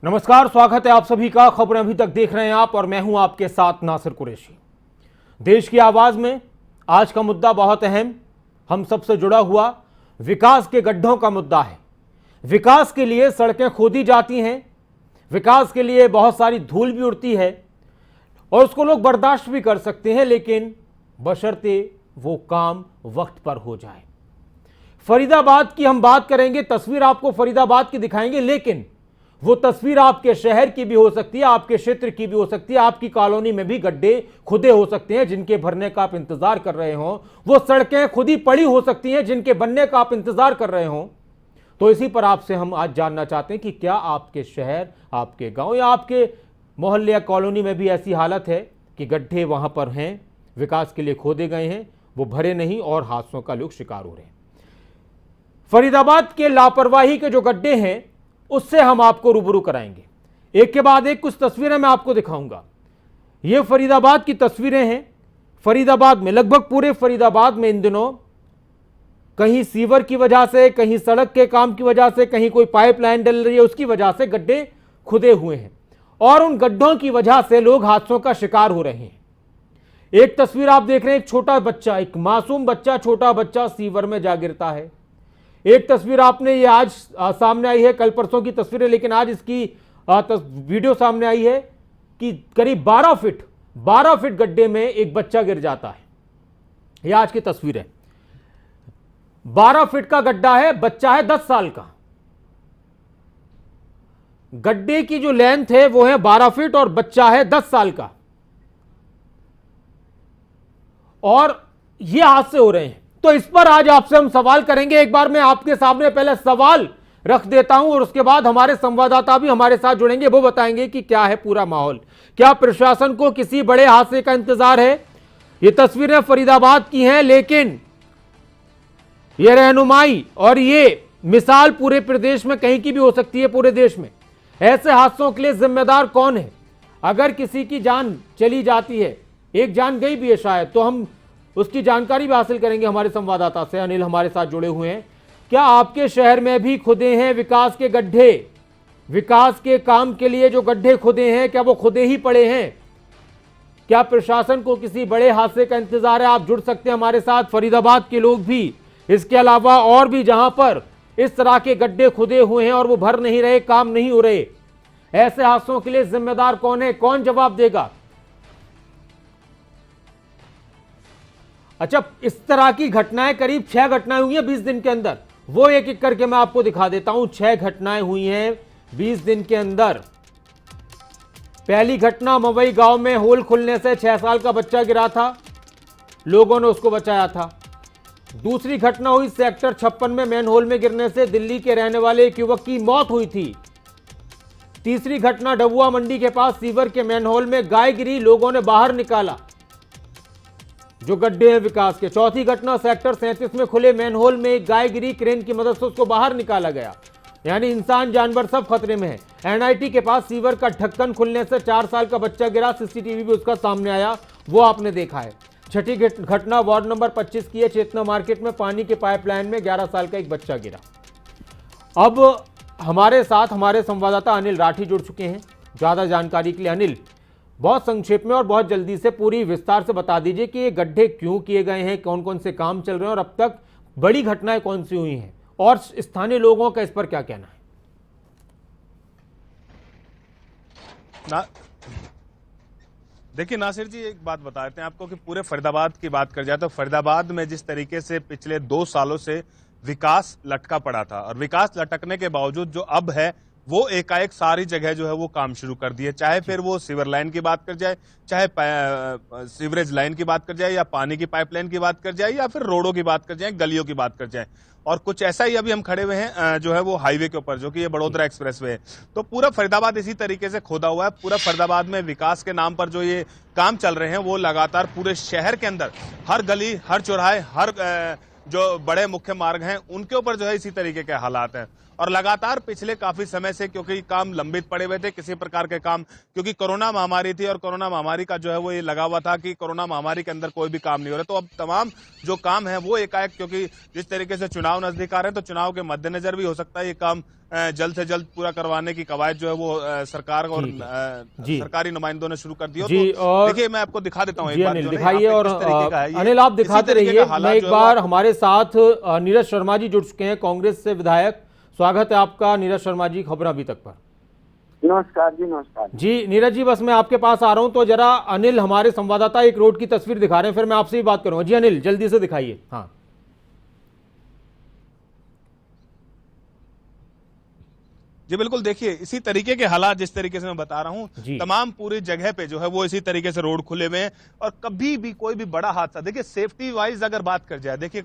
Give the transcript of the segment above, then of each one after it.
नमस्कार, स्वागत है आप सभी का। खबरें अभी तक देख रहे हैं आप और मैं हूं आपके साथ नासिर कुरैशी। देश की आवाज में आज का मुद्दा बहुत अहम, हम सबसे जुड़ा हुआ विकास के गड्ढों का मुद्दा है। विकास के लिए सड़कें खोदी जाती हैं, विकास के लिए बहुत सारी धूल भी उड़ती है और उसको लोग बर्दाश्त भी कर सकते हैं, लेकिन बशर्ते वो काम वक्त पर हो जाए। फरीदाबाद की हम बात करेंगे, तस्वीर आपको फरीदाबाद की दिखाएंगे, लेकिन वो तस्वीर आपके शहर की भी हो सकती है, आपके क्षेत्र की भी हो सकती है, आपकी कॉलोनी में भी गड्ढे खुदे हो सकते हैं जिनके भरने का आप इंतजार कर रहे हो। वो सड़कें खुदी पड़ी हो सकती हैं जिनके बनने का आप इंतजार कर रहे हो। तो इसी पर आपसे हम आज जानना चाहते हैं कि क्या आपके शहर, आपके गांव या आपके मोहल्ले या कॉलोनी में भी ऐसी हालत है कि गड्ढे वहां पर हैं, विकास के लिए खोदे गए हैं, वो भरे नहीं और हादसों का लोग शिकार हो रहे हैं। फरीदाबाद के लापरवाही के जो गड्ढे हैं उससे हम आपको रूबरू कराएंगे। एक के बाद एक कुछ तस्वीरें मैं आपको दिखाऊंगा। ये फरीदाबाद की तस्वीरें हैं। फरीदाबाद में, लगभग पूरे फरीदाबाद में इन दिनों कहीं सीवर की वजह से, कहीं सड़क के काम की वजह से, कहीं कोई पाइपलाइन डल रही है उसकी वजह से गड्ढे खुदे हुए हैं और उन गड्ढों की वजह से लोग हादसों का शिकार हो रहे हैं। एक तस्वीर आप देख रहे हैं, एक छोटा बच्चा, एक मासूम बच्चा, छोटा बच्चा सीवर में जा गिरता है। एक तस्वीर आपने ये आज सामने आई है, कल परसों की तस्वीर है, लेकिन आज इसकी वीडियो सामने आई है कि करीब 12 फीट गड्ढे में एक बच्चा गिर जाता है। ये आज की तस्वीर है। 12 फीट का गड्ढा है, बच्चा है 10 साल का। गड्ढे की जो लेंथ है वो है 12 फीट और बच्चा है 10 साल का, और ये हादसे हो रहे हैं। तो इस पर आज आपसे हम सवाल करेंगे। एक बार मैं आपके सामने पहले सवाल रख देता हूं और उसके बाद हमारे संवाददाता भी हमारे साथ जुड़ेंगे, वो बताएंगे कि क्या है पूरा माहौल। क्या प्रशासन को किसी बड़े हादसे का इंतजार है? ये तस्वीरें फरीदाबाद की हैं, लेकिन ये रहनुमाई और ये मिसाल पूरे प्रदेश में कहीं की भी हो सकती है। पूरे देश में ऐसे हादसों के लिए जिम्मेदार कौन है? अगर किसी की जान चली जाती है, एक जान गई भी है शायद, तो हम उसकी जानकारी भी हासिल करेंगे हमारे संवाददाता से। अनिल हमारे साथ जुड़े हुए हैं। क्या आपके शहर में भी खुदे हैं विकास के गड्ढे? विकास के काम के लिए जो गड्ढे खुदे हैं, क्या वो खुदे ही पड़े हैं? क्या प्रशासन को किसी बड़े हादसे का इंतजार है? आप जुड़ सकते हैं हमारे साथ, फरीदाबाद के लोग भी। इसके अलावा और भी जहां पर इस तरह के गड्ढे खुदे हुए हैं और वो भर नहीं रहे, काम नहीं हो रहे, ऐसे हादसों के लिए जिम्मेदार कौन है? कौन जवाब देगा? अच्छा, इस तरह की घटनाएं करीब 6 घटनाएं हुई हैं 20 दिन के अंदर। वो एक एक करके मैं आपको दिखा देता हूं। 6 घटनाएं हुई हैं 20 दिन के अंदर। पहली घटना मवई गांव में होल खुलने से 6 साल का बच्चा गिरा था, लोगों ने उसको बचाया था। दूसरी घटना हुई सेक्टर 56 में मैनहोल में गिरने से दिल्ली के रहने वाले एक युवक की मौत हुई थी। तीसरी घटना डबुआ मंडी के पास सीवर के मैनहोल में गाय गिरी, लोगों ने बाहर निकाला जो गड्ढे हैं विकास के। चौथी घटना सेक्टर 37 में खुले मैनहोल में एक गाय गिरी, क्रेन की मदद से उसको बाहर निकाला गया। यानी इंसान जानवर सब खतरे में है। एनआईटी के पास सीवर का ढक्कन खुलने से 4 साल का बच्चा गिरा, सीसीटीवी भी उसका सामने आया, वो आपने देखा है। छठी घटना वार्ड नंबर 25 की है, चेतना मार्केट में पानी के पाइपलाइन में 11 साल का एक बच्चा गिरा। अब हमारे साथ हमारे संवाददाता अनिल राठी जुड़ चुके हैं ज्यादा जानकारी के लिए। अनिल, बहुत संक्षेप में और बहुत जल्दी से पूरी विस्तार से बता दीजिए कि ये गड्ढे क्यों किए गए हैं, कौन कौन से काम चल रहे हैं और अब तक बड़ी घटनाएं कौन सी हुई हैं और स्थानीय लोगों का इस पर क्या कहना है? देखिए नासिर जी, एक बात बता देते हैं आपको कि पूरे फरीदाबाद की बात कर जाए तो फरीदाबाद में जिस तरीके से पिछले 2 सालों से विकास लटका पड़ा था और विकास लटकने के बावजूद जो अब है वो एकाएक सारी जगह जो है वो काम शुरू कर दिए। चाहे फिर वो सीवर लाइन की बात कर जाए, चाहे सीवरेज लाइन की बात कर जाए, या पानी की पाइपलाइन की बात कर जाए, या फिर रोडों की बात कर जाए, गलियों की बात कर जाए। और कुछ ऐसा ही अभी हम खड़े हुए हैं जो है वो हाईवे के ऊपर, जो कि ये बड़ोदरा एक्सप्रेसवे है। तो पूरा फरीदाबाद इसी तरीके से खोदा हुआ है। पूरा फरीदाबाद में विकास के नाम पर जो ये काम चल रहे हैं वो लगातार पूरे शहर के अंदर हर गली, हर चौराहे, हर जो बड़े मुख्य मार्ग हैं उनके ऊपर जो है इसी तरीके के हालात हैं। और लगातार पिछले काफी समय से क्योंकि काम लंबित पड़े हुए थे, किसी प्रकार के काम, क्योंकि कोरोना महामारी थी और कोरोना महामारी का जो है वो ये लगा हुआ था कि कोरोना महामारी के अंदर कोई भी काम नहीं हो रहा। तो अब तमाम जो काम है वो एकाएक, क्योंकि जिस तरीके से चुनाव नजदीक आ रहे हैं तो चुनाव के मद्देनजर भी हो सकता है ये काम जल्द से जल्द पूरा करवाने की कवायद जो है वो सरकार और सरकारी नुमाइंदों ने शुरू कर दी हो। जी, तो और देखिए मैं आपको दिखा देता हूँ एक जी बार अनिल जो है दिखाइए, यहाँ पे और किस तरीके का है ये। अनिल आप इसी दिखाते तरीके रहिए। का हालात मैं एक जो है बार वो हमारे साथ नीरज शर्मा जी जुड़ चुके हैं, कांग्रेस से विधायक। स्वागत है आपका नीरज शर्मा जी खबर अभी तक पर। नमस्कार जी। नमस्कार जी नीरज जी, बस मैं आपके पास आ रहा हूं तो जरा अनिल हमारे संवाददाता एक रोड की तस्वीर दिखा रहे हैं, फिर मैं आपसे ही बात करूंगा। जी अनिल जल्दी से दिखाइए। हाँ जी बिल्कुल, देखिए इसी तरीके के हालात जिस तरीके से मैं बता रहा हूं, तमाम पूरी जगह पे जो है वो इसी तरीके से रोड खुले हुए हैं। और कभी भी कोई भी बड़ा हादसा, देखिए सेफ्टी वाइज अगर बात कर जाए, देखिए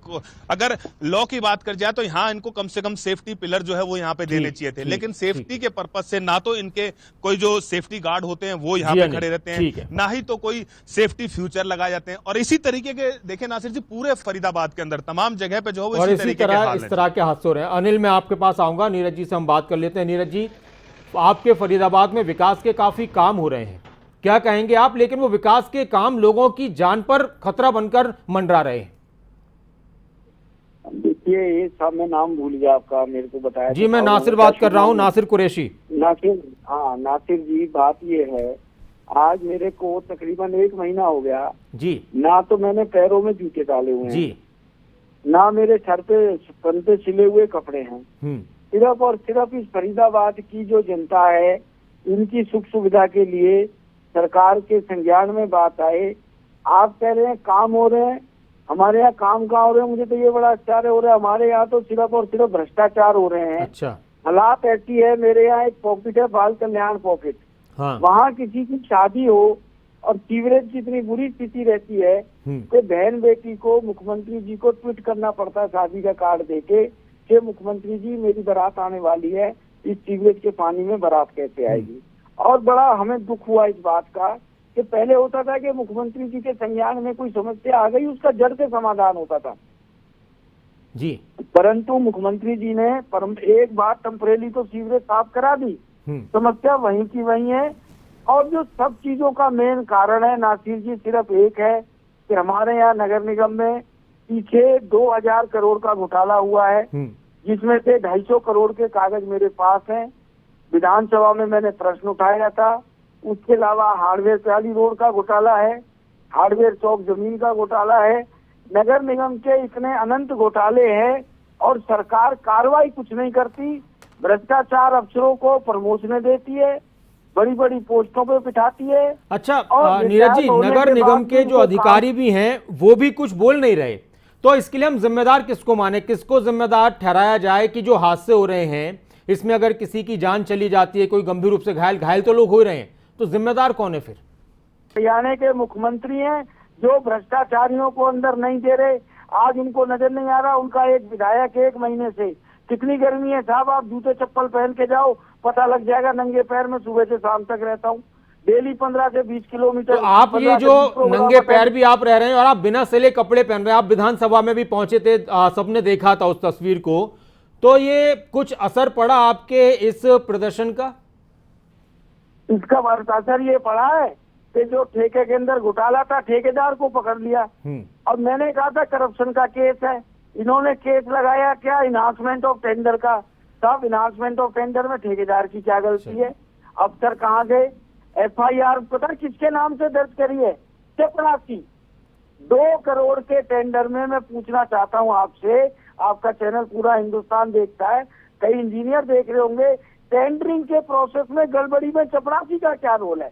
अगर लॉ की बात कर जाए तो यहाँ इनको कम से कम सेफ्टी पिलर जो है वो यहाँ पे देने चाहिए थे, लेकिन सेफ्टी के पर्पज से ना तो इनके कोई जो सेफ्टी गार्ड होते हैं वो यहाँ पे खड़े रहते हैं, ना ही तो कोई सेफ्टी फ्यूचर लगाए जाते हैं। और इसी तरीके के देखिए नासिर जी पूरे फरीदाबाद के अंदर तमाम जगह पे जो है वो इसी तरह के हादसे हो रहे हैं। अनिल मैं आपके पास आऊंगा, नीरज जी से हम बात कर लेते हैं। नीरज जी, आपके फरीदाबाद में विकास के काफी काम हो रहे हैं, क्या कहेंगे आप? लेकिन वो विकास के काम लोगों की जान पर खतरा बनकर मंडरा रहे हैं। देखिए ये सब मैं नाम भूल गया आपका, मेरे को बताया जी मैं नासिर बात कर रहा हूँ, नासिर कुरैशी। नासिर, हाँ नासिर जी, बात ये है आज मेरे को तकरीबन 1 महीना हो गया जी, ना तो मैंने पैरों में जूते डाले हुए हैं जी, ना मेरे सर पे पंते सिले हुए कपड़े हैं। सिर्फ और सिर्फ इस फरीदाबाद की जो जनता है इनकी सुख सुविधा के लिए सरकार के संज्ञान में बात आए। आप कह रहे हैं काम हो रहे हैं, हमारे यहाँ काम कहाँ हो रहे हैं? मुझे तो ये बड़ा आश्चर्य हो रहा है, हमारे यहाँ तो सिर्फ और सिर्फ भ्रष्टाचार हो रहे हैं। अच्छा, हालात ऐसी है, मेरे यहाँ एक पॉकेट है बाल कल्याण पॉकेट, हाँ, वहाँ किसी की शादी हो और सीवरेज की इतनी बुरी स्थिति रहती है कि बहन बेटी को मुख्यमंत्री जी को ट्वीट करना पड़ता है शादी का कार्ड देके कि मुख्यमंत्री जी मेरी बारात आने वाली है, इस सीवरेज के पानी में बारात कैसे आएगी। और बड़ा हमें दुख हुआ इस बात का कि पहले होता था कि मुख्यमंत्री जी के संज्ञान में कोई समस्या आ गई उसका जड़ से समाधान होता था जी, परंतु मुख्यमंत्री जी ने एक बार टेम्परेरी तो सीवरेज साफ करा दी, समस्या वहीं की वहीं है। और जो सब चीजों का मेन कारण है नासिर जी सिर्फ एक है कि हमारे यहाँ नगर निगम में पीछे 2000 करोड़ का घोटाला हुआ है, जिसमें से 250 करोड़ के कागज मेरे पास हैं। विधानसभा में मैंने प्रश्न उठाया था। उसके अलावा हार्डवेयर प्याली रोड का घोटाला है, हार्डवेयर चौक जमीन का घोटाला है। नगर निगम के इतने अनंत घोटाले हैं और सरकार कार्रवाई कुछ नहीं करती। भ्रष्टाचार अफसरों को प्रमोशनें देती है, बड़ी बड़ी पोस्टों पे बिठाती है। अच्छा नीरज जी, नगर निगम के जो अधिकारी भी हैं वो भी कुछ बोल नहीं रहे, तो इसके लिए हम जिम्मेदार किसको माने, किसको जिम्मेदार ठहराया जाए कि जो हादसे हो रहे हैं इसमें अगर किसी की जान चली जाती है, कोई गंभीर रूप से घायल तो लोग हो रहे हैं, तो जिम्मेदार कौन है फिर? हरियाणा के मुख्यमंत्री हैं जो भ्रष्टाचारियों को अंदर नहीं दे रहे। आज उनको नजर नहीं आ रहा, उनका एक विधायक 1 महीने से, कितनी गर्मी है साहब, आप जूते चप्पल पहन के जाओ पता लग जाएगा। नंगे पैर में सुबह से शाम तक रहता हूँ, डेली 15 से 20 किलोमीटर। तो आप ये जो नंगे पैर भी आप रह रहे हैं और आप बिना सिले कपड़े पहन रहे हैं, आप विधानसभा में भी पहुंचे थे, सबने देखा था उस तस्वीर को, तो ये कुछ असर पड़ा आपके इस प्रदर्शन का? इसका असर ये पड़ा है कि जो ठेके के अंदर घोटाला था ठेकेदार को पकड़ लिया। और मैंने कहा था करप्शन का केस है, इन्होंने केस लगाया क्या इनहांसमेंट ऑफ टेंडर का। सब इनहांसमेंट ऑफ टेंडर में ठेकेदार की क्या गलती है? अफसर कहाँ गए? FIR पता किसके नाम से दर्ज करी है? चपरासी 2 करोड़ के टेंडर में। मैं पूछना चाहता हूँ आपसे, आपका चैनल पूरा हिंदुस्तान देखता है, कई इंजीनियर देख रहे होंगे, टेंडरिंग के प्रोसेस में गड़बड़ी में चपरासी का क्या रोल है?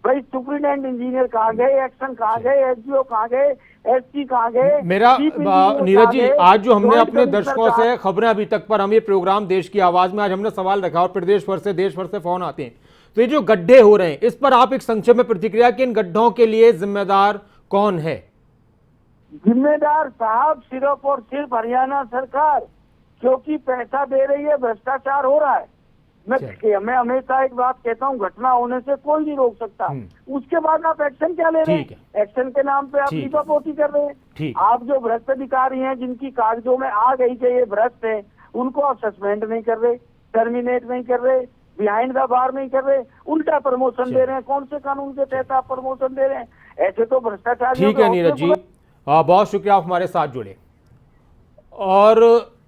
भाई सुप्रीडेंट इंजीनियर कहाँ गए, एक्शन कहाँ गए, SDO कहाँ गए, SC कहाँ गए? मेरा नीरज जी, आज जो हमने अपने दर्शकों से खबरें अभी तक पर, हम ये प्रोग्राम देश की आवाज में आज हमने सवाल रखा और प्रदेश भर से देश भर से फोन आते हैं, तो ये जो गड्ढे हो रहे हैं इस पर आप एक संक्षेप में प्रतिक्रिया कि इन गड्ढों के लिए जिम्मेदार कौन है? जिम्मेदार साहब सिर्फ और सिर्फ हरियाणा सरकार, क्योंकि पैसा दे रही है, भ्रष्टाचार हो रहा है। मैं हमेशा एक बात कहता हूँ, घटना होने से कोई नहीं रोक सकता, उसके बाद आप एक्शन क्या ले रहे हैं? एक्शन के नाम पे आप लीपापोती कर रहे हैं। आप जो भ्रष्ट अधिकारी हैं जिनकी कागजों में आ गई कि ये भ्रष्ट है, उनको आप सस्पेंड नहीं कर रहे, टर्मिनेट नहीं कर रहे, बिहाइंड द बार नहीं कर रहे, उल्टा प्रमोशन दे रहे हैं। कौन से कानून के तहत आप प्रमोशन दे रहे हैं? ऐसे तो भ्रष्टाचार। ठीक है नीरज जी, बहुत शुक्रिया, आप हमारे साथ जुड़े। और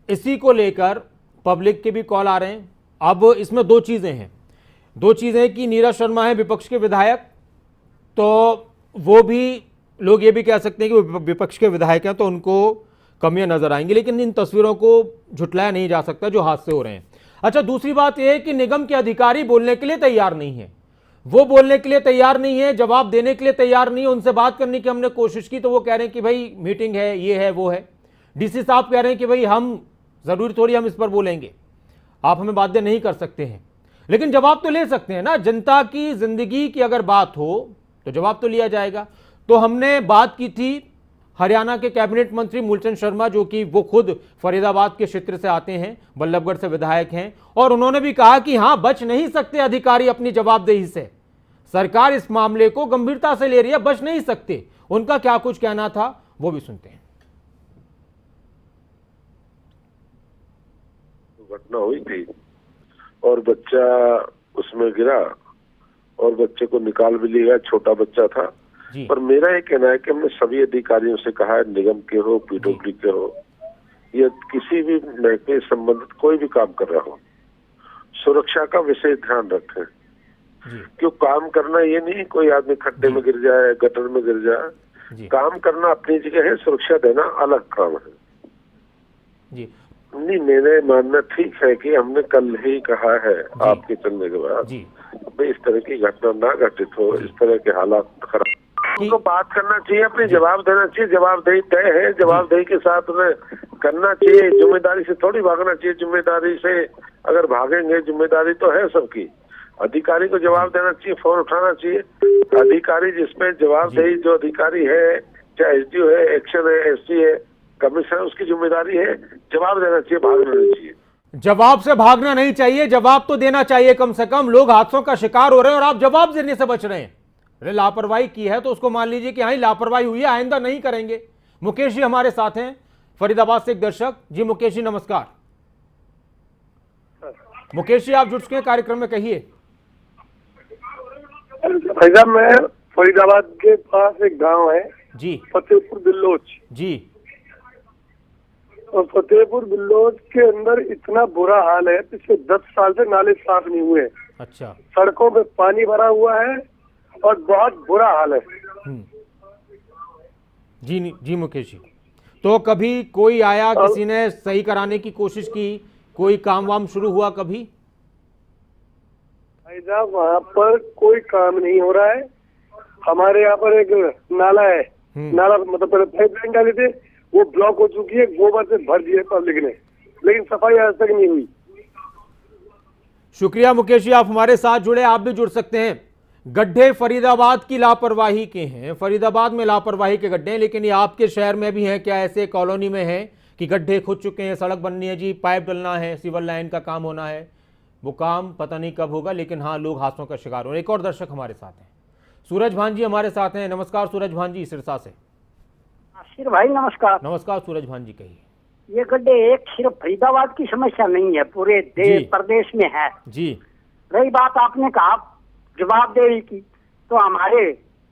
इसी को लेकर पब्लिक के भी कॉल आ रहे हैं। अब इसमें दो चीजें हैं कि नीरज शर्मा है विपक्ष के विधायक, तो वो भी लोग ये भी कह सकते हैं कि वो विपक्ष के विधायक हैं तो उनको कमियां नजर आएंगी, लेकिन इन तस्वीरों को झुटलाया नहीं जा सकता जो हादसे हो रहे हैं। अच्छा, दूसरी बात यह है कि निगम के अधिकारी बोलने के लिए तैयार नहीं है, वो बोलने के लिए तैयार नहीं है, जवाब देने के लिए तैयार नहीं है। उनसे बात करने की हमने कोशिश की तो वो कह रहे हैं कि भाई मीटिंग है, ये है, वो है। डीसी साहब कह रहे हैं कि भाई हम जरूरी थोड़ी हम इस पर बोलेंगे, आप हमें बाध्य नहीं कर सकते हैं, लेकिन जवाब तो ले सकते हैं ना। जनता की जिंदगी की अगर बात हो तो जवाब तो लिया जाएगा। तो हमने बात की थी हरियाणा के कैबिनेट मंत्री मूलचंद शर्मा, जो कि वो खुद फरीदाबाद के क्षेत्र से आते हैं, बल्लभगढ़ से विधायक हैं, और उन्होंने भी कहा कि हां, बच नहीं सकते अधिकारी अपनी जवाबदेही से। सरकार इस मामले को गंभीरता से ले रही है, बच नहीं सकते। उनका क्या कुछ कहना था वो भी सुनते हैं। घटना हुई थी और बच्चा उसमें गिरा और बच्चे को निकाल भी लिया, छोटा बच्चा था। पर मेरा ये कहना है कि हमने सभी अधिकारियों से कहा है, निगम के हो, पीडब्ल्यूडी के हो, या किसी भी महकमे से संबंधित कोई भी काम कर रहा हो, सुरक्षा का विशेष ध्यान रखें। क्यों काम करना ये नहीं कोई आदमी खड्डे में गिर जाए, गटर में गिर जाए। काम करना अपनी जगह है, सुरक्षा देना अलग काम है जी। नहीं, मेरे मानना ठीक है कि हमने कल ही कहा है आपके चलने के बाद भाई इस तरह की घटना ना घटित हो, इस तरह के हालात खराब। उनको बात करना चाहिए, अपनी जवाब देना चाहिए, जवाबदेही तय है, जवाबदेही के साथ उन्हें करना चाहिए। जिम्मेदारी से थोड़ी भागना चाहिए, जिम्मेदारी से अगर भागेंगे, जिम्मेदारी तो है सबकी, अधिकारी को जवाब देना चाहिए, फोन उठाना चाहिए। अधिकारी जिसमें जवाबदेही, जो अधिकारी है, चाहे एसडीओ है, एक्शन है, एससी है, कमिश्नर, उसकी जिम्मेदारी है, जवाब देना चाहिए, भागना नहीं चाहिए। जवाब से भागना नहीं चाहिए, जवाब तो देना चाहिए। कम से कम लोग हादसों का शिकार हो रहे हैं और आप जवाब देने से बच रहे हैं। अरे लापरवाही की है तो उसको मान लीजिए कि हाँ लापरवाही हुई है, आइंदा नहीं करेंगे। मुकेश जी हमारे साथ हैं फरीदाबाद से, एक दर्शक जी। मुकेश जी नमस्कार। मुकेश जी आप जुड़ चुके हैं कार्यक्रम में, कहिए। भाई साहब, मैं फरीदाबाद के पास एक गांव है जी, फतेहपुर बिल्लोच जी, और फतेहपुर बिल्लोच के अंदर इतना बुरा हाल है, पिछले 10 साल से नाले साफ नहीं हुए। अच्छा, सड़कों पे पानी भरा हुआ है और बहुत बुरा हाल है। जी मुकेश जी, तो कभी कोई आया, किसी ने सही कराने की कोशिश की, कोई काम वाम शुरू हुआ कभी? भाई साहब, वहाँ पर कोई काम नहीं हो रहा है। हमारे यहाँ पर एक नाला है, नाला मतलब पहले पाइपलाइन डाले थे, वो ब्लॉक हो चुकी है, गोबर से भर दिए पब्लिक ने, लेकिन सफाई आज तक नहीं हुई। शुक्रिया मुकेश जी, आप हमारे साथ जुड़े। आप भी जुड़ सकते हैं। गड्ढे फरीदाबाद की लापरवाही के हैं, फरीदाबाद में लापरवाही के गड्ढे हैं, लेकिन ये आपके शहर में भी हैं क्या? ऐसे कॉलोनी में है कि गड्ढे खुद चुके हैं, सड़क बननी है जी, पाइप डलना है, सिविल लाइन का काम होना है, वो काम पता नहीं कब होगा, लेकिन हाँ लोग हादसों का शिकार हो रहे हैं। एक और दर्शक हमारे साथ हैं, सूरज भांजी हमारे साथ हैं। नमस्कार सूरज भांजी, सिरसा से। आशिर भाई नमस्कार। नमस्कार सूरज भांजी, कहिए। ये गड्ढे एक सिर्फ फरीदाबाद की समस्या नहीं है, पूरे प्रदेश में है जी। रही बात आपने कहा जवाबदेही की, तो हमारे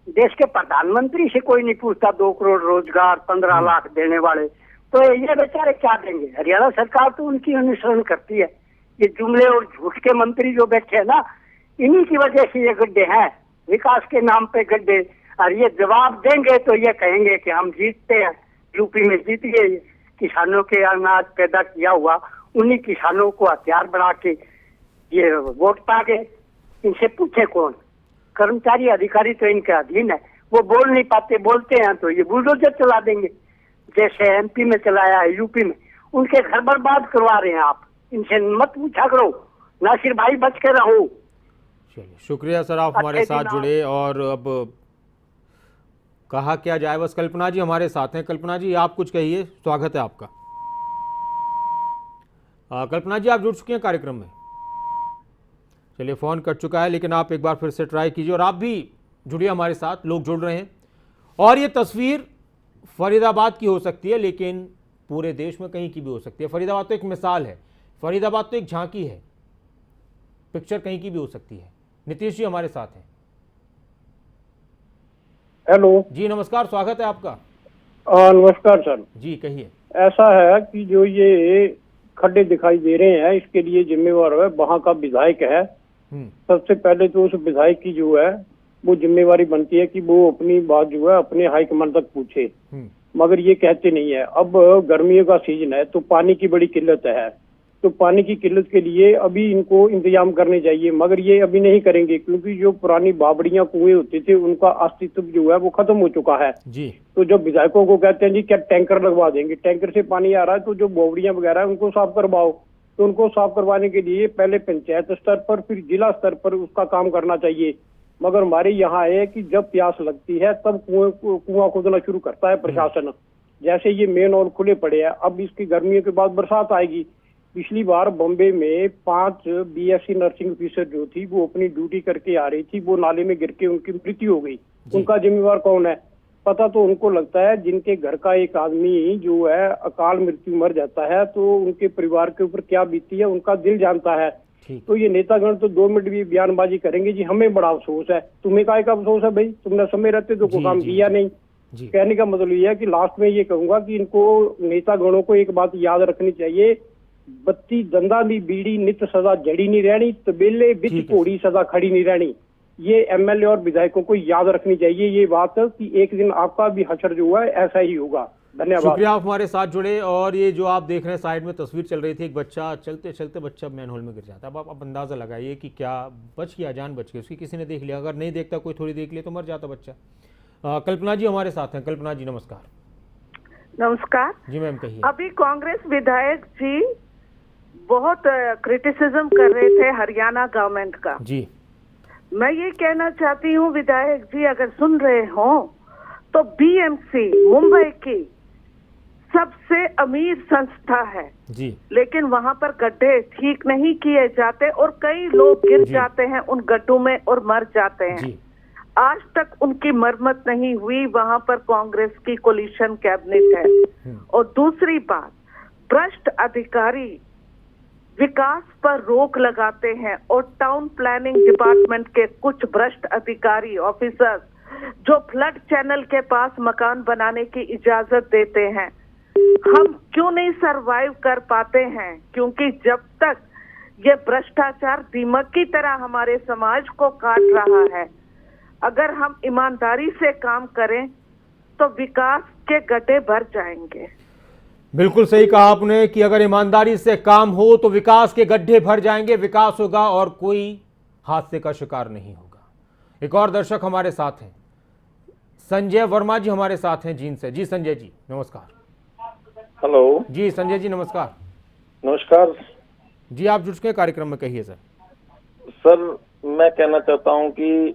देश के प्रधानमंत्री से कोई नहीं पूछता 2 करोड़ रोजगार, 15 लाख देने वाले, तो ये बेचारे क्या देंगे? हरियाणा सरकार तो उनकी अनुसरण करती है। ये जुमले और झूठ के मंत्री जो बैठे हैं ना, इन्हीं की वजह से ये गड्ढे हैं, विकास के नाम पे गड्ढे। और ये जवाब देंगे तो ये कहेंगे कि हम जीतते हैं, यूपी में जीत गए, किसानों के अनाज पैदा किया हुआ, उन्हीं किसानों को हथियार बना के ये वोट पा गए। इनसे पूछे कौन? कर्मचारी अधिकारी तो इनके अधीन है, वो बोल नहीं पाते, बोलते हैं तो ये बुलडोजर चला देंगे, जैसे एमपी में चलाया है, यूपी में। उनके घर बर्बाद करवा रहे हैं आप, इनसे मत पूछा करो। नासिर भाई बच के रहो। चलिए शुक्रिया सर, आप हमारे साथ जुड़े। और अब कहा क्या जाए, बस कल्पना जी हमारे साथ हैं। कल्पना जी आप कुछ कहिए, स्वागत है आपका। कल्पना जी आप जुड़ चुके हैं कार्यक्रम में। चलिए फ़ोन कट चुका है, लेकिन आप एक बार फिर से ट्राई कीजिए और आप भी जुड़िए हमारे साथ, लोग जुड़ रहे हैं। और ये तस्वीर फरीदाबाद की हो सकती है, लेकिन पूरे देश में कहीं की भी हो सकती है। फरीदाबाद तो एक मिसाल है, फरीदाबाद तो एक झांकी है, पिक्चर कहीं की भी हो सकती है। नीतीश जी हमारे साथ हैं। हेलो जी नमस्कार, स्वागत है आपका। नमस्कार सर जी कहिए। ऐसा है कि जो ये खड्डे दिखाई दे रहे हैं इसके लिए जिम्मेवार है वहाँ का विधायक है। सबसे पहले तो उस विधायक की जो है वो जिम्मेवारी बनती है कि वो अपनी बात जो है अपने हाईकमान तक पूछे, मगर ये कहते नहीं है। अब गर्मियों का सीजन है तो पानी की बड़ी किल्लत है, तो पानी की किल्लत के लिए अभी इनको इंतजाम करने चाहिए, मगर ये अभी नहीं करेंगे क्योंकि जो पुरानी बावड़ियां कुएं होते थे उनका अस्तित्व जो है वो खत्म हो चुका है जी। तो जब विधायकों को कहते हैं जी क्या टैंकर लगवा देंगे, टैंकर से पानी आ रहा है तो जो बावड़ियां वगैरह है उनको साफ करवाओ, तो उनको साफ करवाने के लिए पहले पंचायत स्तर पर फिर जिला स्तर पर उसका काम करना चाहिए। मगर हमारे यहाँ है कि जब प्यास लगती है तब कुआं खोदना शुरू करता है प्रशासन। जैसे ये मेन और खुले पड़े हैं, अब इसकी गर्मियों के बाद बरसात आएगी। पिछली बार बॉम्बे में 5 बीएससी नर्सिंग ऑफिसर जो थी वो अपनी ड्यूटी करके आ रही थी, वो नाले में गिर के उनकी मृत्यु हो गई। उनका जिम्मेवार कौन है? पता तो उनको लगता है जिनके घर का एक आदमी जो है अकाल मृत्यु मर जाता है तो उनके परिवार के ऊपर क्या बीती है उनका दिल जानता है। तो ये नेतागण तो 2 मिनट भी बयानबाजी करेंगे जी हमें बड़ा अफसोस है। तुम्हें काय का अफसोस है भाई, तुमने समय रहते तो कोई काम किया नहीं। कहने का मतलब ये है कि लास्ट में ये कहूंगा कि इनको नेतागणों को एक बात याद रखनी चाहिए, बत्ती दंदा दी बीड़ी नित सदा जड़ी नहीं रहनी, तबेले बिच घोड़ी सदा खड़ी नहीं रहनी। ये एमएलए और विधायकों को याद रखनी चाहिए ये बात कि एक दिन आपका भी हशर जो है ऐसा ही होगा। धन्यवाद। शुक्रिया आप हमारे साथ जुड़े। और ये जो आप देख रहे हैं साइड में तस्वीर चल रही थी, एक बच्चा चलते चलते बच्चा मैनहोल में गिर जाता है। अब आप अंदाजा लगाइए कि क्या बच गया, जान बच गई उसकी, किसी ने देख लिया, अगर नहीं देखता कोई थोड़ी देख लिया तो मर जाता बच्चा। कल्पना जी हमारे साथ हैं। कल्पना जी नमस्कार। नमस्कार जी मैम कहिए। अभी कांग्रेस विधायक जी बहुत क्रिटिसिज्म कर रहे थे हरियाणा गवर्नमेंट का जी। मैं ये कहना चाहती हूँ विधायक जी अगर सुन रहे हो तो बीएमसी मुंबई की सबसे अमीर संस्था है जी, लेकिन वहाँ पर गड्ढे ठीक नहीं किए जाते और कई लोग गिर जाते हैं उन गड्ढों में और मर जाते हैं जी। आज तक उनकी मरम्मत नहीं हुई। वहाँ पर कांग्रेस की कोलिशन कैबिनेट है। और दूसरी बात, भ्रष्ट अधिकारी विकास पर रोक लगाते हैं और टाउन प्लानिंग डिपार्टमेंट के कुछ भ्रष्ट अधिकारी ऑफिसर्स जो फ्लड चैनल के पास मकान बनाने की इजाजत देते हैं, हम क्यों नहीं सरवाइव कर पाते हैं? क्योंकि जब तक ये भ्रष्टाचार दीमक की तरह हमारे समाज को काट रहा है, अगर हम ईमानदारी से काम करें तो विकास के गड्ढे भर जाएंगे। बिल्कुल सही कहा आपने कि अगर ईमानदारी से काम हो तो विकास के गड्ढे भर जाएंगे, विकास होगा और कोई हादसे का शिकार नहीं होगा। एक और दर्शक हमारे साथ हैं, संजय वर्मा जी हमारे साथ हैं जींद से। जी संजय जी नमस्कार। हेलो जी संजय जी नमस्कार। नमस्कार जी आप जुड़ के कार्यक्रम में कहिए सर। सर मैं कहना चाहता हूं कि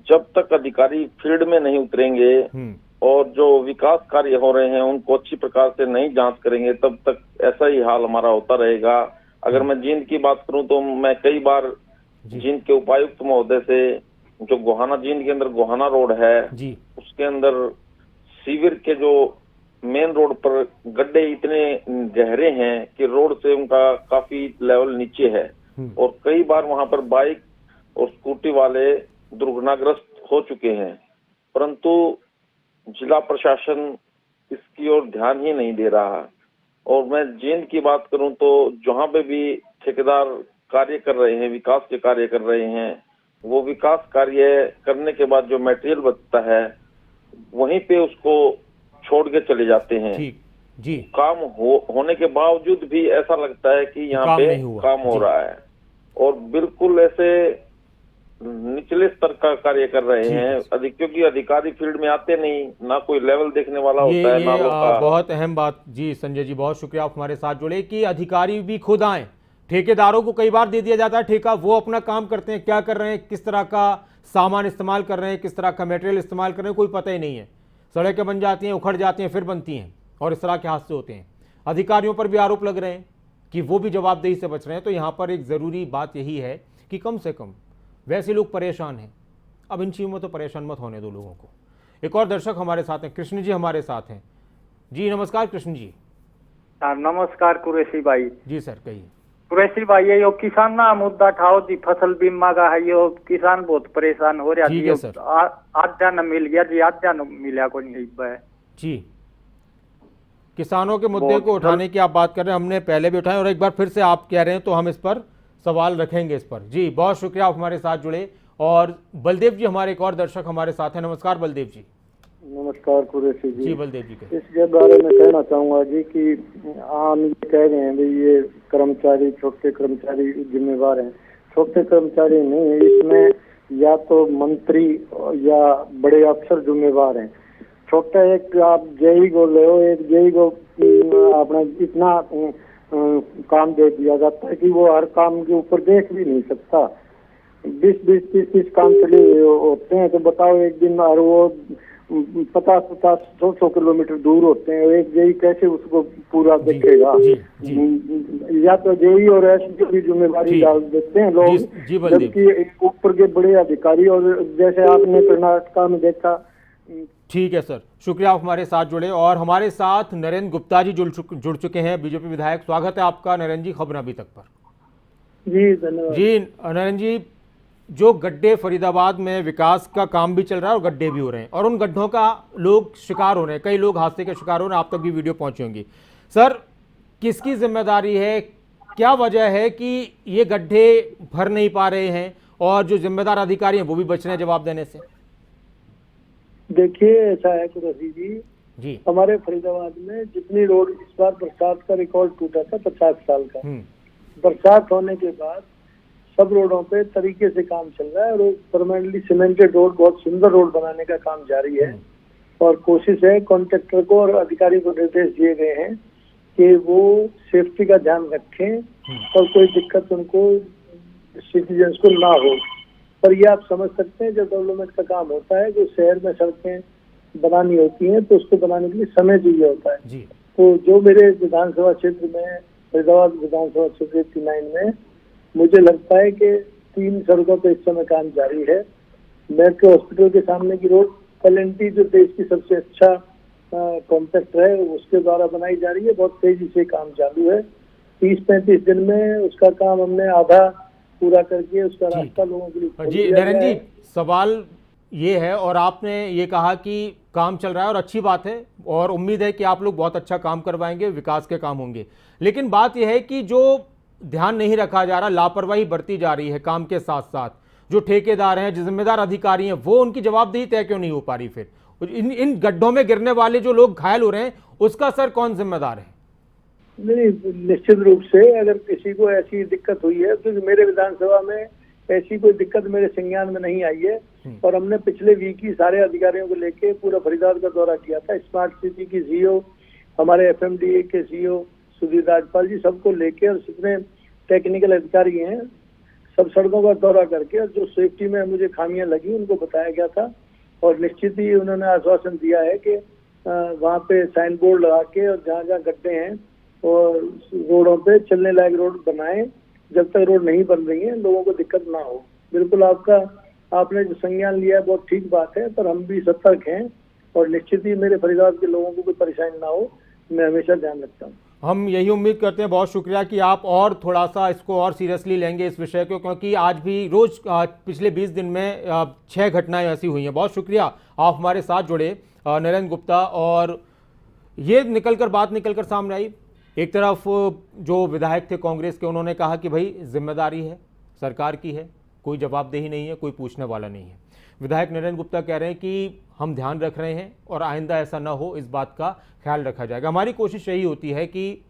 जब तक अधिकारी फील्ड में नहीं उतरेंगे और जो विकास कार्य हो रहे हैं उनको अच्छी प्रकार से नहीं जांच करेंगे तब तक ऐसा ही हाल हमारा होता रहेगा। अगर मैं जींद की बात करूं तो मैं कई बार जींद के उपायुक्त महोदय से, जो गोहाना जींद के अंदर गोहाना रोड है जी, उसके अंदर सीवर के जो मेन रोड पर गड्ढे इतने गहरे हैं कि रोड से उनका काफी लेवल नीचे है और कई बार वहां पर बाइक और स्कूटी वाले दुर्घटनाग्रस्त हो चुके हैं, परंतु जिला प्रशासन इसकी ओर ध्यान ही नहीं दे रहा। और मैं जींद की बात करूं तो जहां पे भी ठेकेदार कार्य कर रहे हैं, विकास के कार्य कर रहे हैं, वो विकास कार्य करने के बाद जो मटेरियल बचता है वहीं पे उसको छोड़ के चले जाते हैं। जी। काम होने के बावजूद भी ऐसा लगता है कि यहाँ पे काम हो रहा है और बिल्कुल ऐसे निचले स्तर का कार्य कर रहे हैं क्योंकि अधिकारी फील्ड में आते नहीं, ना कोई लेवल देखने वाला होता है ना लोग। बहुत अहम बात जी संजय जी, बहुत शुक्रिया आप हमारे साथ जुड़े कि अधिकारी भी खुद आए। ठेकेदारों को कई बार दे दिया जाता है ठेका, वो अपना काम करते हैं, क्या कर रहे हैं, किस तरह का सामान इस्तेमाल कर रहे हैं, किस तरह का मटेरियल इस्तेमाल कर रहे हैं, कोई पता ही नहीं है। सड़कें बन जाती हैं, उखड़ जाती हैं, फिर बनती हैं और इस तरह के हादसे होते हैं। अधिकारियों पर भी आरोप लग रहे हैं कि वो भी जवाबदेही से बच रहे हैं। तो यहाँ पर एक ज़रूरी बात यही है कि कम से कम वैसे लोग परेशान हैं, अब इन चीज़ों में तो परेशान मत होने दो लोगों को। एक और दर्शक हमारे साथ हैं, कृष्ण जी हमारे साथ हैं। जी नमस्कार कृष्ण जी। नमस्कार कुरैशी भाई। जी सर कहिए। कुरैशी भाई ये किसान ना मुद्दा ठाओ जी, फसल बीमा का है, यो किसान बहुत परेशान हो रहा जी। आज जान मिल गया जी, आज जान मिला को नहीं है जी। किसानों के मुद्दे को उठाने की आप बात कर रहे हैं, हमने पहले भी उठाए और एक बार फिर से आप कह रहे हैं तो हम इस पर सवाल रखेंगे इस पर। जी बहुत शुक्रिया आप हमारे साथ जुड़े। और बलदेव जी हमारे एक और दर्शक हमारे साथ हैं। नमस्कार बलदेव जी। नमस्कार कुरैशी जी। जी बलदेव जी इसके बारे में कहना चाहूंगा जी कि आम ये कह रहे हैं भाई ये कर्मचारी, छोटे कर्मचारी जिम्मेवार हैं। छोटे कर्मचारी नहीं, इसमें या तो मंत्री या बड़े अफसर जिम्मेवार हैं। छोटा एक आप जेई को ले हो, एक जेई को अपना इतना काम दे दिया जाता है कि वो हर काम के ऊपर देख भी नहीं सकता। 20-20, 30-30 काम चले होते हैं तो बताओ एक दिन, और वो 50-50, 100 किलोमीटर दूर होते हैं, एक जेई कैसे उसको पूरा देखेगा? या तो जेई और एसपी की जिम्मेवारी डाल देते हैं लोग, जबकि ऊपर के बड़े अधिकारी, और जैसे आपने कर्नाटका में देखा। ठीक है सर, शुक्रिया आप हमारे साथ जुड़े। और हमारे साथ नरेंद्र गुप्ता जी जुड़ चुके हैं, बीजेपी विधायक। स्वागत है आपका नरेंद्र जी खबर अभी तक पर। जी धन्यवाद। जी नरेंद्र जी, जो गड्ढे फरीदाबाद में विकास का काम भी चल रहा है और गड्ढे भी हो रहे हैं और उन गड्ढों का लोग शिकार हो रहे हैं, कई लोग हादसे के शिकार हो रहे हैं, आप तक भी वीडियो पहुंची होंगी। सर किसकी जिम्मेदारी है, क्या वजह है कि ये गड्ढे भर नहीं पा रहे हैं और जो जिम्मेदार अधिकारी हैं वो भी बच रहे हैं जवाब देने से? देखिए ऐसा है कुरैशी जी, हमारे फरीदाबाद में जितनी रोड, इस बार बरसात का रिकॉर्ड टूटा था 50 साल का। बरसात होने के बाद सब रोडों पे तरीके से काम चल रहा है और परमानेंटली सीमेंटेड रोड, बहुत सुंदर रोड बनाने का काम जारी है। और कोशिश है, कॉन्ट्रैक्टर को और अधिकारी को निर्देश दिए गए हैं कि वो सेफ्टी का ध्यान रखें और कोई दिक्कत उनको, सिटीजन्स को ना हो। पर ये आप समझ सकते हैं जब डेवलपमेंट का काम होता है, जो शहर में सड़कें बनानी होती हैं तो उसको बनाने के लिए समय चाहिए होता है। तो जो मेरे विधानसभा क्षेत्र में, फरीदाबाद विधानसभा क्षेत्र 89 में, मुझे लगता है कि 3 सड़कों पर इस समय काम जारी है। मेट्रो हॉस्पिटल के सामने की रोड L&T जो देश की सबसे अच्छा कॉन्ट्रैक्टर है उसके द्वारा बनाई जा रही है, बहुत तेजी से काम चालू है। 30-35 दिन में उसका काम हमने आधा पूरा करके उसका रास्ता लोगों के लिए। जी नरेंद्र जी, सवाल ये है, और आपने ये कहा कि काम चल रहा है और अच्छी बात है और उम्मीद है कि आप लोग बहुत अच्छा काम करवाएंगे, विकास के काम होंगे। लेकिन बात यह है कि जो ध्यान नहीं रखा जा रहा, लापरवाही बरती जा रही है काम के साथ साथ, जो ठेकेदार हैं, जो जिम्मेदार अधिकारी हैं, वो उनकी जवाबदेही तय क्यों नहीं हो पा रही? फिर इन गड्ढों में गिरने वाले जो लोग घायल हो रहे हैं उसका सर कौन जिम्मेदार है? नहीं, निश्चित रूप से अगर किसी को ऐसी दिक्कत हुई है, क्योंकि मेरे विधानसभा में ऐसी कोई दिक्कत मेरे संज्ञान में नहीं आई है और हमने पिछले वीक ही सारे अधिकारियों को लेके पूरा फरीदाबाद का दौरा किया था। स्मार्ट सिटी की सीईओ, हमारे FMDA के सीईओ सुधीर राजपाल जी, सबको लेके और जितने टेक्निकल अधिकारी हैं सब सड़कों का दौरा करके, और जो सेफ्टी में मुझे खामियां लगी उनको बताया गया था। और निश्चित ही उन्होंने आश्वासन दिया है कि वहाँ पे साइन बोर्ड लगा के और जहाँ जहाँ गड्ढे हैं और रोडों पे चलने लायक रोड बनाएं। जब तक रोड नहीं बन रही है लोगों को दिक्कत ना हो। बिल्कुल आपने जो संज्ञान लिया है बहुत ठीक बात है, पर हम भी सतर्क हैं और निश्चित ही मेरे फरीदाबाद के लोगों को कोई परेशानी ना हो, मैं हमेशा ध्यान रखता हूँ। हम यही उम्मीद करते हैं। बहुत शुक्रिया कि आप और थोड़ा सा इसको और सीरियसली लेंगे इस विषय को, क्योंकि आज भी रोज पिछले 20 दिन में 6 घटनाएं ऐसी हुई हैं। बहुत शुक्रिया आप हमारे साथ जुड़े नरेंद्र गुप्ता। और ये बात निकलकर सामने आई, एक तरफ जो विधायक थे कांग्रेस के, उन्होंने कहा कि भाई जिम्मेदारी है सरकार की है, कोई जवाबदेही नहीं है, कोई पूछने वाला नहीं है। विधायक नरेंद्र गुप्ता कह रहे हैं कि हम ध्यान रख रहे हैं और आइंदा ऐसा ना हो, इस बात का ख्याल रखा जाएगा। हमारी कोशिश यही होती है कि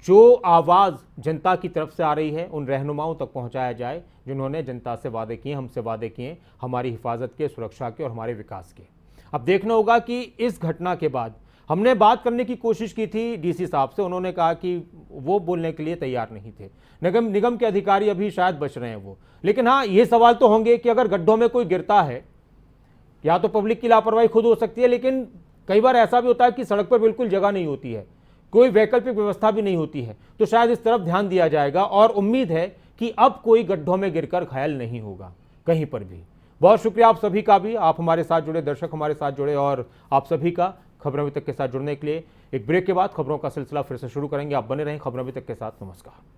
जो आवाज़ जनता की तरफ से आ रही है उन रहनुमाओं तक पहुंचाया जाए जिन्होंने जनता से वादे किए, हमसे वादे किए हमारी हिफाजत के, सुरक्षा के और हमारे विकास के। अब देखना होगा कि इस घटना के बाद हमने बात करने की कोशिश की थी डीसी साहब से, उन्होंने कहा कि वो बोलने के लिए तैयार नहीं थे। निगम के अधिकारी अभी शायद बच रहे हैं वो। लेकिन हाँ, ये सवाल तो होंगे कि अगर गड्ढों में कोई गिरता है, या तो पब्लिक की लापरवाही खुद हो सकती है, लेकिन कई बार ऐसा भी होता है कि सड़क पर बिल्कुल जगह नहीं होती है, कोई वैकल्पिक व्यवस्था भी नहीं होती है, तो शायद इस तरफ ध्यान दिया जाएगा और उम्मीद है कि अब कोई गड्ढों में गिरकर घायल नहीं होगा कहीं पर भी। बहुत शुक्रिया आप सभी का भी, आप हमारे साथ जुड़े, दर्शक हमारे साथ जुड़े, और आप सभी का खबर अभी तक के साथ जुड़ने के लिए। एक ब्रेक के बाद खबरों का सिलसिला फिर से शुरू करेंगे। आप बने रहें खबरों अभी तक के साथ। नमस्कार।